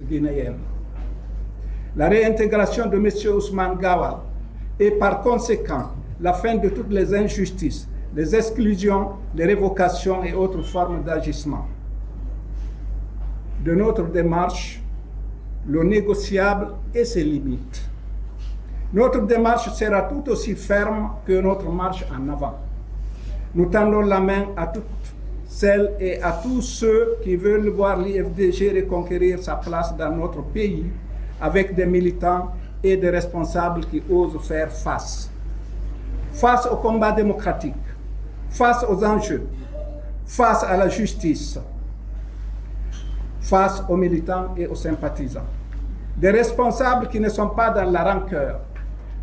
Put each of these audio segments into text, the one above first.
guinéenne. La réintégration de M. Ousmane Gawal et par conséquent la fin de toutes les injustices, les exclusions, les révocations et autres formes d'agissement. De notre démarche, le négociable et ses limites. Notre démarche sera tout aussi ferme que notre marche en avant. Nous tendons la main à toutes celles et à tous ceux qui veulent voir l'IFDG reconquérir sa place dans notre pays avec des militants et des responsables qui osent faire face. Face au combat démocratique, face aux enjeux, face à la justice, face aux militants et aux sympathisants. Des responsables qui ne sont pas dans la rancœur,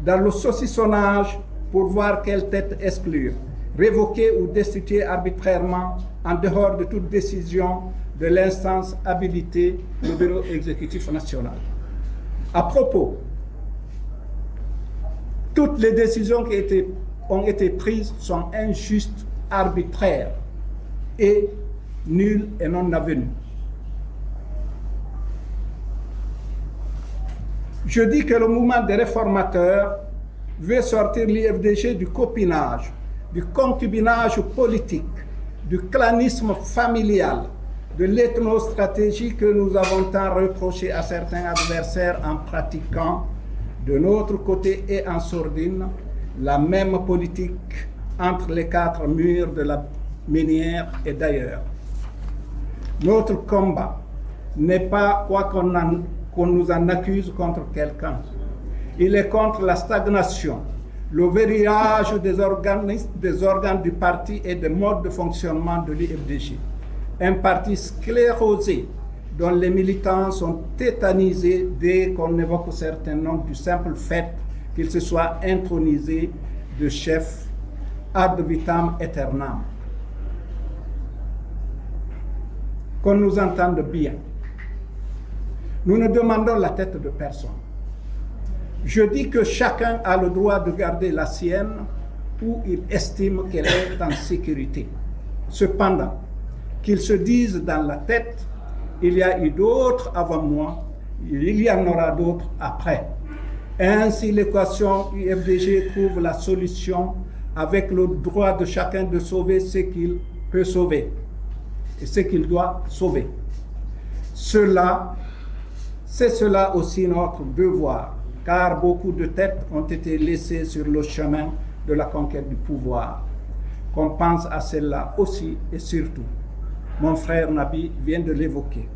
dans le saucissonnage pour voir quelle tête exclure, révoquer ou destituer arbitrairement en dehors de toute décision de l'instance habilitée, le Bureau exécutif national. À propos, toutes les décisions qui ont été prises sont injustes, arbitraires et nulles et non avenues. Je dis que le mouvement des réformateurs veut sortir l'IFDG du copinage, du concubinage politique, du clanisme familial, de l'ethnostratégie que nous avons tant reproché à certains adversaires en pratiquant, de notre côté et en sourdine, la même politique entre les quatre murs de la minière et d'ailleurs. Notre combat n'est pas quoi qu'on nous en accuse contre quelqu'un. Il est contre la stagnation, le verrouillage des organes du parti et des modes de fonctionnement de l'IFDG. Un parti sclérosé dont les militants sont tétanisés dès qu'on évoque certains noms du simple fait qu'ils se soient intronisés de chef ad vitam aeternam. Qu'on nous entende bien. Nous ne demandons la tête de personne. Je dis que chacun a le droit de garder la sienne où il estime qu'elle est en sécurité. Cependant, qu'ils se disent dans la tête, il y a eu d'autres avant moi, il y en aura d'autres après. Ainsi, l'équation UFDG trouve la solution avec le droit de chacun de sauver ce qu'il peut sauver et ce qu'il doit sauver. C'est cela aussi notre devoir, car beaucoup de têtes ont été laissées sur le chemin de la conquête du pouvoir. Qu'on pense à celle-là aussi et surtout. Mon frère Nabi vient de l'évoquer.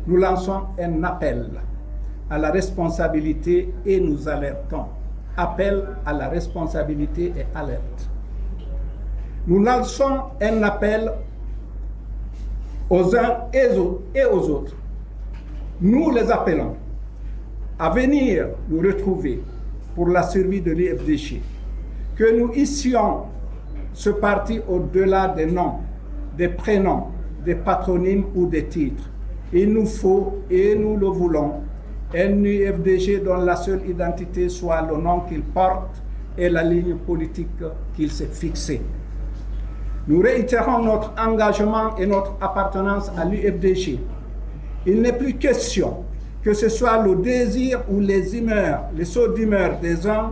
Nous lançons un appel à la responsabilité et nous alertons. Appel à la responsabilité et alerte. Nous lançons un appel aux uns et aux autres. Nous les appelons à venir nous retrouver pour la survie de l'IFDG. Que nous hissions ce parti au-delà des noms, des prénoms, des patronymes ou des titres. Il nous faut, et nous le voulons, un UFDG dont la seule identité soit le nom qu'il porte et la ligne politique qu'il s'est fixée. Nous réitérons notre engagement et notre appartenance à l'UFDG. Il n'est plus question que ce soit le désir ou les humeurs, les sauts d'humeur des uns